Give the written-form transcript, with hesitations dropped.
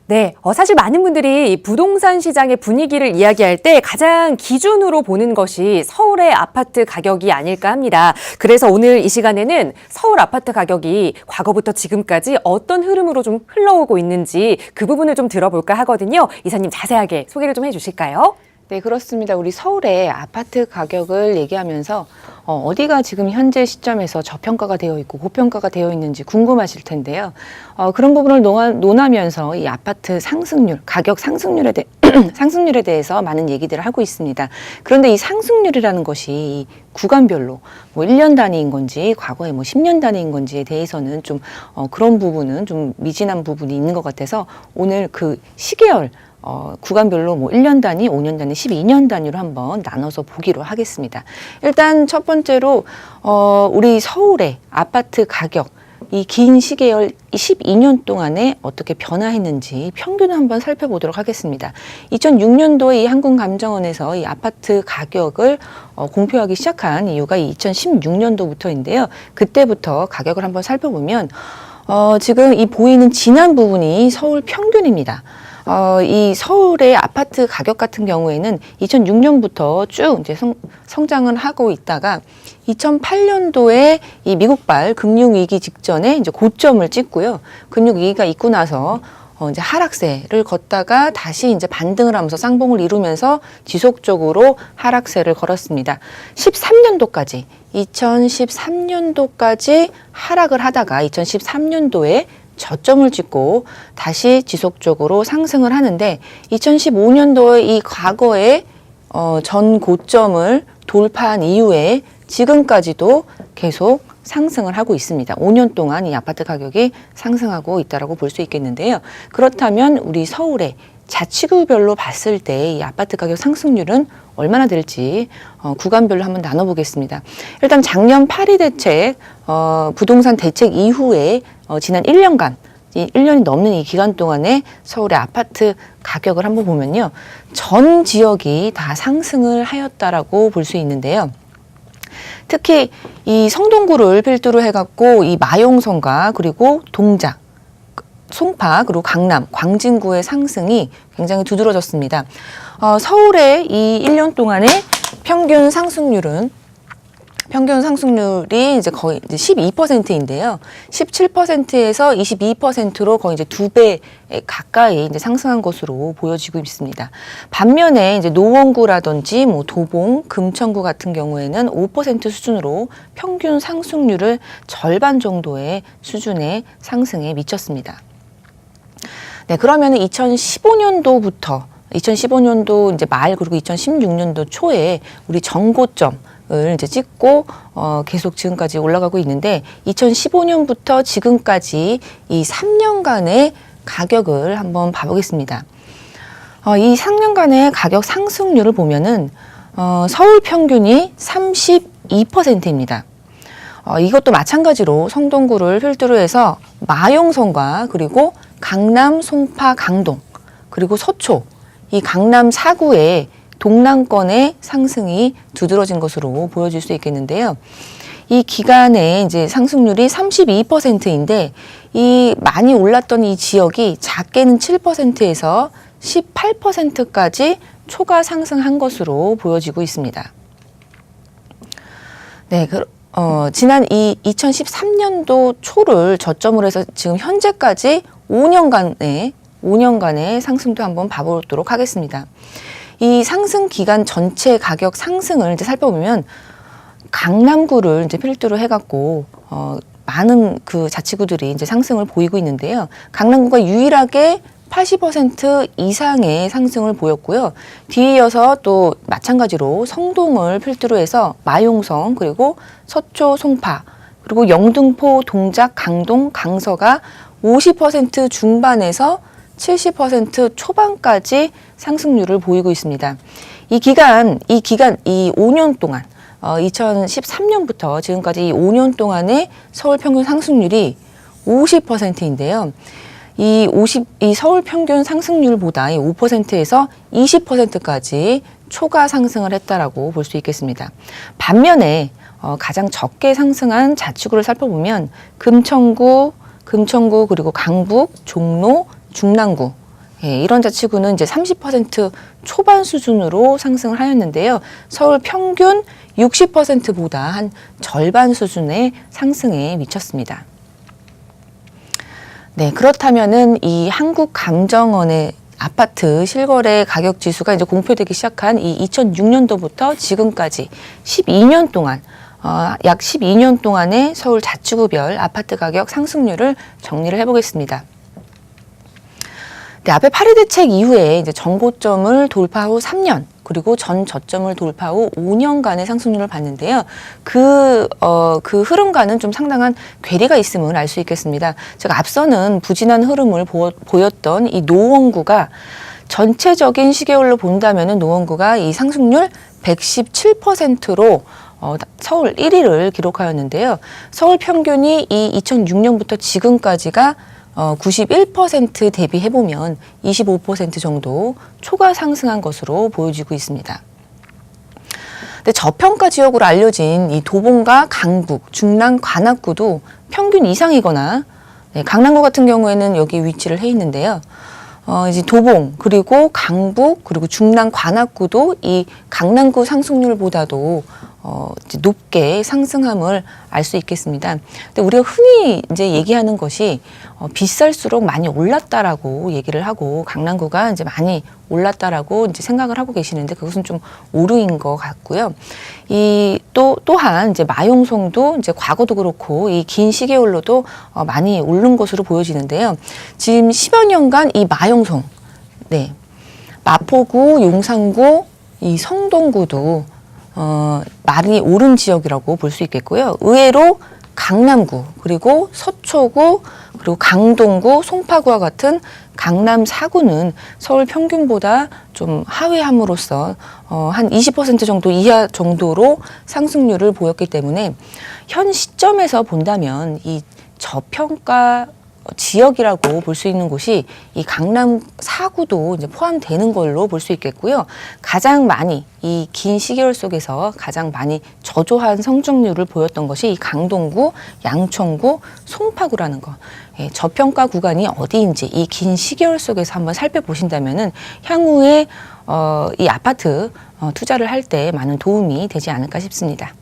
네, 사실 많은 분들이 이 부동산 시장의 분위기를 이야기할 때 가장 기준으로 보는 것이 서울의 아파트 가격이 아닐까 합니다. 그래서 오늘 이 시간에는 서울 아파트 가격이 과거부터 지금까지 어떤 흐름으로 좀 흘러오고 있는지 그 부분을 좀 들어볼까 하거든요. 이사님 자세하게 소개를 좀 해주실까요? 네, 그렇습니다. 우리 서울의 아파트 가격을 얘기하면서 어디가 지금 현재 시점에서 저평가가 되어 있고 고평가가 되어 있는지 궁금하실 텐데요. 그런 부분을 논하면서 이 아파트 상승률, 가격 상승률에 대해서 많은 얘기들을 하고 있습니다. 그런데 이 상승률이라는 것이 구간별로 뭐 1년 단위인 건지 과거에 뭐 10년 단위인 건지에 대해서는 좀 그런 부분은 좀 미진한 부분이 있는 것 같아서 오늘 그 시계열 구간별로 뭐 1년 단위, 5년 단위, 12년 단위로 한번 나눠서 보기로 하겠습니다. 일단 첫 번째로 우리 서울의 아파트 가격 이 긴 시계열 12년 동안에 어떻게 변화했는지 평균을 한번 살펴보도록 하겠습니다. 2006년도에 이 한국감정원에서 이 아파트 가격을 공표하기 시작한 이유가 2016년도부터인데요. 그때부터 가격을 한번 살펴보면 지금 이 보이는 진한 부분이 서울 평균입니다. 이 서울의 아파트 가격 같은 경우에는 2006년부터 쭉 이제 성장을 하고 있다가 2008년도에 이 미국발 금융위기 직전에 이제 고점을 찍고요. 금융위기가 있고 나서 이제 하락세를 걷다가 다시 이제 반등을 하면서 쌍봉을 이루면서 지속적으로 하락세를 걸었습니다. 2013년도까지 하락을 하다가 2013년도에 저점을 찍고 다시 지속적으로 상승을 하는데 2015년도에 이 과거의 전 고점을 돌파한 이후에 지금까지도 계속 상승을 하고 있습니다. 5년 동안 이 아파트 가격이 상승하고 있다라고 볼 수 있겠는데요. 그렇다면 우리 서울의 자치구별로 봤을 때 이 아파트 가격 상승률은 얼마나 될지 구간별로 한번 나눠보겠습니다. 일단 작년 파리 대책, 부동산 대책 이후에 지난 1년간, 1년이 넘는 이 기간 동안에 서울의 아파트 가격을 한번 보면요. 전 지역이 다 상승을 하였다라고 볼 수 있는데요. 특히 이 성동구를 필두로 해갖고 이 마용성과 그리고 동작, 송파 그리고 강남, 광진구의 상승이 굉장히 두드러졌습니다. 서울의 이 1년 동안의 평균 상승률이 이제 거의 이제 12%인데요. 17%에서 22%로 거의 이제 2배 가까이 이제 상승한 것으로 보여지고 있습니다. 반면에 이제 노원구라든지 뭐 도봉, 금천구 같은 경우에는 5% 수준으로 평균 상승률을 절반 정도의 수준의 상승에 미쳤습니다. 네, 그러면 2015년도 이제 말 그리고 2016년도 초에 우리 정고점을 이제 찍고 계속 지금까지 올라가고 있는데 2015년부터 지금까지 이 3년간의 가격을 한번 봐보겠습니다. 이 3년간의 가격 상승률을 보면은 서울 평균이 32%입니다. 이것도 마찬가지로 성동구를 필두로 해서 마용성과 그리고 강남, 송파, 강동 그리고 서초 이 강남 4구의 동남권의 상승이 두드러진 것으로 보여질 수 있겠는데요. 이 기간에 이제 상승률이 32%인데 이 많이 올랐던 이 지역이 작게는 7%에서 18%까지 초과 상승한 것으로 보여지고 있습니다. 네, 지난 2013년도 초를 저점으로 해서 지금 현재까지 5년간의 상승도 한번 봐보도록 하겠습니다. 이 상승 기간 전체 가격 상승을 이제 살펴보면 강남구를 이제 필두로 해갖고 많은 그 자치구들이 이제 상승을 보이고 있는데요. 강남구가 유일하게 80% 이상의 상승을 보였고요. 뒤에 이어서 또 마찬가지로 성동을 필두로 해서 마용성 그리고 서초, 송파 그리고 영등포, 동작, 강동, 강서가 50% 중반에서 70% 초반까지 상승률을 보이고 있습니다. 이 5년 동안 2013년부터 지금까지 이 5년 동안의 서울 평균 상승률이 50%인데요. 이 서울 평균 상승률보다 5%에서 20%까지 초과 상승을 했다라고 볼 수 있겠습니다. 반면에 가장 적게 상승한 자치구를 살펴보면 금천구 그리고 강북, 종로, 중랑구 예, 이런 자치구는 이제 30% 초반 수준으로 상승을 하였는데요. 서울 평균 60%보다 한 절반 수준의 상승에 미쳤습니다. 네, 그렇다면은 이 한국감정원의 아파트 실거래 가격 지수가 이제 공표되기 시작한 이 2006년도부터 지금까지 12년 동안 약 12년 동안의 서울 자치구별 아파트 가격 상승률을 정리를 해보겠습니다. 네, 앞에 파리 대책 이후에 이제 전고점을 돌파 후 3년, 그리고 전 저점을 돌파 후 5년간의 상승률을 봤는데요. 그 흐름과는 좀 상당한 괴리가 있음을 알 수 있겠습니다. 제가 앞서는 부진한 흐름을 보였던 이 노원구가 전체적인 시계열로 본다면은 노원구가 이 상승률 117%로 서울 1위를 기록하였는데요. 서울 평균이 이 2006년부터 지금까지가 91% 대비해보면 25% 정도 초과 상승한 것으로 보여지고 있습니다. 근데 저평가 지역으로 알려진 이 도봉과 강북, 중랑, 관악구도 평균 이상이거나, 네, 강남구 같은 경우에는 여기 위치를 해 있는데요. 이제 도봉, 그리고 강북, 그리고 중랑, 관악구도 이 강남구 상승률보다도 이제 높게 상승함을 알 수 있겠습니다. 근데 우리가 흔히 이제 얘기하는 것이 비쌀수록 많이 올랐다라고 얘기를 하고 강남구가 이제 많이 올랐다라고 이제 생각을 하고 계시는데 그것은 좀 오류인 것 같고요. 또한 이제 마용성도 이제 과거도 그렇고 이 긴 시계열로도 많이 오른 것으로 보여지는데요. 지금 10여 년간 이 마용성, 네, 마포구, 용산구, 이 성동구도 많이 오른 지역이라고 볼 수 있겠고요. 의외로 강남구, 그리고 서초구, 그리고 강동구, 송파구와 같은 강남 4구는 서울 평균보다 좀 하회함으로써 한 20% 정도 이하 정도로 상승률을 보였기 때문에 현 시점에서 본다면 이 저평가 지역이라고 볼 수 있는 곳이 이 강남 4구도 이제 포함되는 걸로 볼 수 있겠고요. 가장 많이 이 긴 시계열 속에서 가장 많이 저조한 성장률을 보였던 것이 이 강동구, 양천구, 송파구라는 거. 예, 저평가 구간이 어디인지 이 긴 시계열 속에서 한번 살펴보신다면은 향후에 이 아파트 투자를 할 때 많은 도움이 되지 않을까 싶습니다.